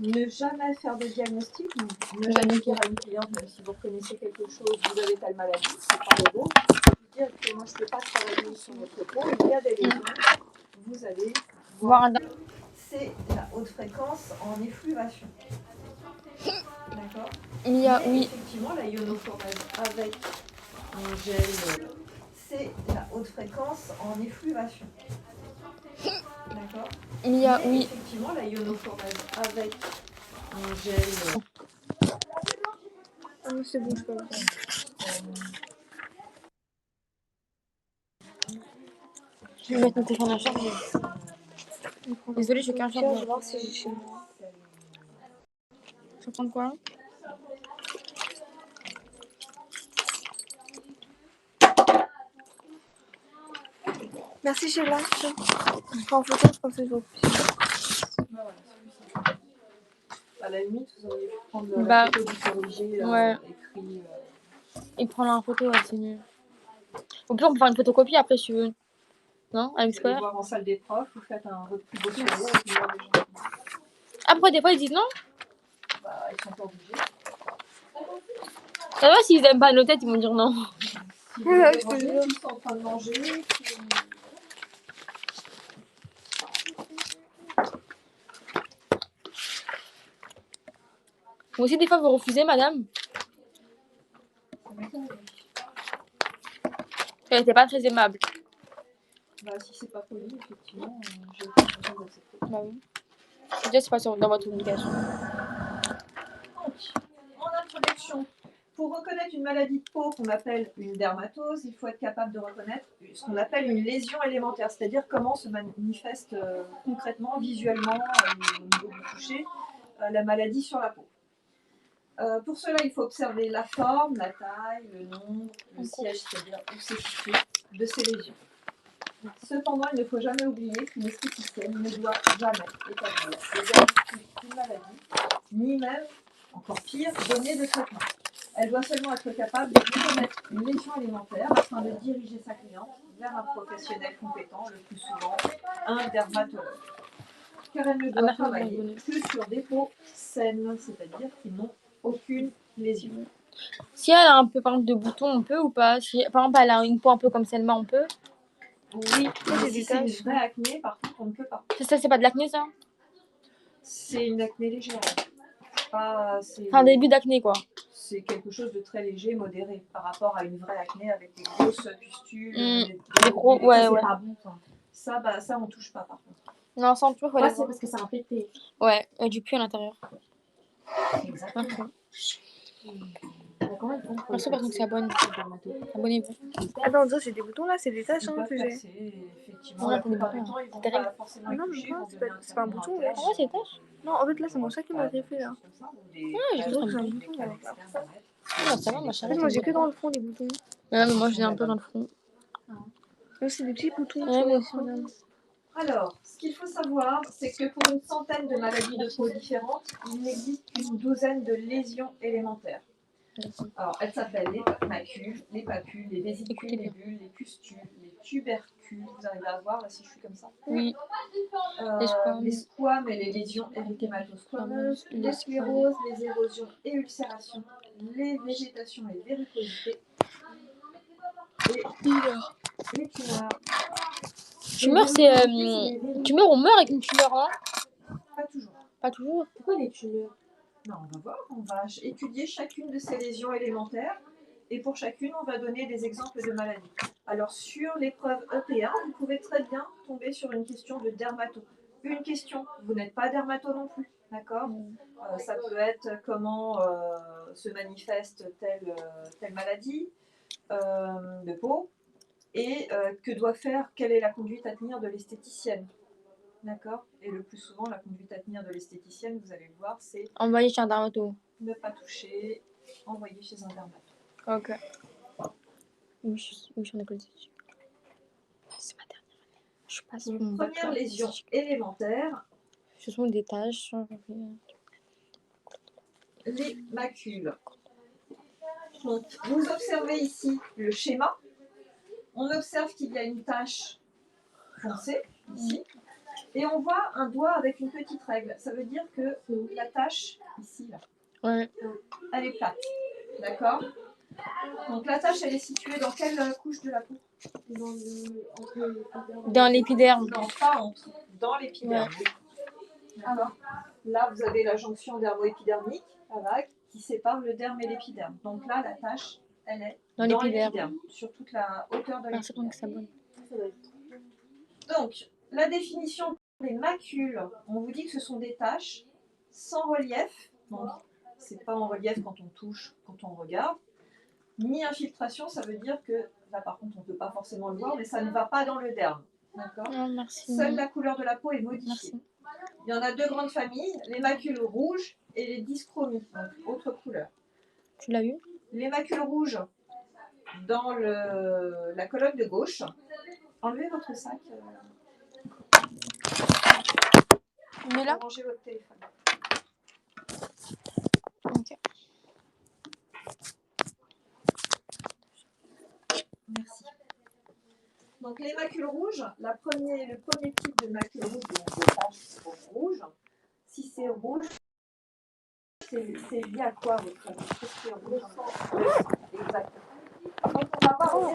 Ne jamais faire de diagnostic, ne jamais dire à une cliente, même si vous reconnaissez quelque chose, vous avez telle maladie, c'est pas le vôtre. Dire que moi je ne peux pas travailler sur votre peau, il y a des lésions, vous allez voir. C'est la haute fréquence en effluvation. D'accord. Oui. Effectivement, la ionophorèse avec un gel, c'est la haute fréquence en effluvation. D'accord. Oui. Effectivement, la ionophorèse avec un gel. Ah, c'est bon, je peux le faire. Je vais mettre mon téléphone à charger. Désolée, je vais qu'un chargeur. Je vais voir si j'ai chez moi. Je vais prendre quoi? Merci Sheila. Je prends en photo comme ça je vois plus. À la limite, vous auriez pu prendre Bah, la photo du corrigé ouais. écrit. Et prendre en photo, ouais, c'est mieux. Au pire, on peut faire une photocopie après si tu veux. Non? Avec Vous allez Square. voir en salle des profs, vous faites un votre plus beau sourire. Après, des fois, ils disent non. Bah, ils sont pas obligés. Ça va, s'ils aiment pas nos têtes, ils vont dire non. Si vous les dérangez, ils sont en train de manger. Vous aussi, des fois, vous refusez, madame? Elle était pas très aimable. Bah, si c'est pas poli, effectivement, j'ai pas besoin d'accepter. Bah oui. Déjà, c'est pas dans votre obligation. Donc, en introduction, pour reconnaître une maladie de peau qu'on appelle une dermatose, il faut être capable de reconnaître ce qu'on appelle une lésion élémentaire, c'est-à-dire comment se manifeste concrètement, visuellement, au niveau du toucher, la maladie sur la peau. Pour cela, il faut observer la forme, la taille, le nombre, le siège, c'est-à-dire où c'est situé, de ces lésions. Cependant, il ne faut jamais oublier qu'une esthéticienne ne doit jamais établir le diagnostic d'une maladie, ni même, encore pire, donner de traitement. Elle doit seulement être capable de reconnaître une lésion alimentaire afin de diriger sa cliente vers un professionnel compétent, le plus souvent un dermatologue. Car elle ne doit travailler que sur des peaux saines, c'est-à-dire qui n'ont aucune lésion. Si elle a un peu, par exemple, de boutons, on peut ou pas? Si, par exemple, elle a une peau un peu comme Selma, on peut? Oui, mais si c'est une vraie acné, par contre, on ne peut pas. Ça, c'est pas de l'acné, ça? C'est une acné légère. C'est un début d'acné, quoi. C'est quelque chose de très léger, modéré, par rapport à une vraie acné avec des grosses pustules, des gros, ouais. Pas bon, ça, ça, on touche pas, par contre. Non, ça, on touche pas. C'est parce que ça a pété. Ouais, du cul à l'intérieur. Exactement. Comment ils font pour Merci, par contre, c'est abonné. Abonnez-vous. Attends, j'ai des boutons là, c'est des taches que j'ai. Effectivement, la plupart du temps, ils vont pas forcément non, mais pas, c'est pas un bouton. Ouais. Ah ouais, c'est des taches? Non, en fait, là, c'est mon chat qui m'a griffé là. Ah, j'ai cru que c'était un bouton. Ah, ça va, ma chérie. Moi, j'ai que dans le front des boutons. Ouais, mais moi, j'ai un peu dans le front. C'est des petits boutons. Ouais, moi aussi. Alors, ce qu'il faut savoir, c'est que pour une centaine de maladies de peau différentes, il n'existe qu'une douzaine de lésions élémentaires. Alors, elles s'appellent les macules, les papules, les vésicules, les bulles, les pustules, les tubercules. Vous arrivez à voir là si je suis comme ça? Oui. Les squames et les lésions érythématosquameuses, les scléroses, les érosions et ulcérations, les végétations et véricosités, et les tumeurs. Tumeur, c'est. Tumeur, on meurt avec une tumeur, hein? Pas toujours. Pas toujours. Pourquoi les tumeurs? Non, on va voir, on va étudier chacune de ces lésions élémentaires et pour chacune, on va donner des exemples de maladies. Alors, sur l'épreuve EPA, vous pouvez très bien tomber sur une question de dermato. Une question, vous n'êtes pas dermato non plus, d'accord? Ça peut être comment se manifeste telle maladie de peau et que doit faire, quelle est la conduite à tenir de l'esthéticienne. D'accord. Et le plus souvent, la conduite à tenir de l'esthéticienne, vous allez le voir, c'est envoyer chez un dermato. Ne pas toucher, envoyer chez un dermato. Ok. Oui, je suis en école d'études. C'est ma dernière année. Je passe mon bac. Première lésion élémentaire. Ce sont des taches. Les macules. Donc, vous observez ici le schéma. On observe qu'il y a une tache foncée ici. Et on voit un doigt avec une petite règle. Ça veut dire que la tache, ici, là, Ouais. elle est plate. D'accord? Donc la tache, elle est située dans quelle couche de la peau? Dans l'épiderme. Non, pas entre, dans l'épiderme. Ouais. D'accord. Là, vous avez la jonction dermo-épidermique, la vague, qui sépare le derme et l'épiderme. Donc là, la tache, elle est Dans dans l'épiderme. l'épiderme, sur toute la hauteur de Merci l'épiderme. que ça bonne. Donc, la définition des macules, on vous dit que ce sont des taches sans relief. Donc, c'est pas en relief quand on touche, quand on regarde. Ni infiltration, ça veut dire que, là par contre, on ne peut pas forcément le voir, mais ça ne va pas dans le derme. D'accord? Oh, merci. Seule la couleur de la peau est modifiée. Merci. Il y en a deux grandes familles, les macules rouges et les dyschromies, donc autre couleur. Tu l'as eu? Les macules rouges dans la colonne de gauche. Enlevez votre sac. Mais là? Rangez votre téléphone. Ok. Merci. Donc les macules rouges, le premier type de macule rouge, donc des taches rouges, si c'est rouge, c'est lié à quoi votre Qu'est-ce qui est rouge? Exactement. Donc on va voir au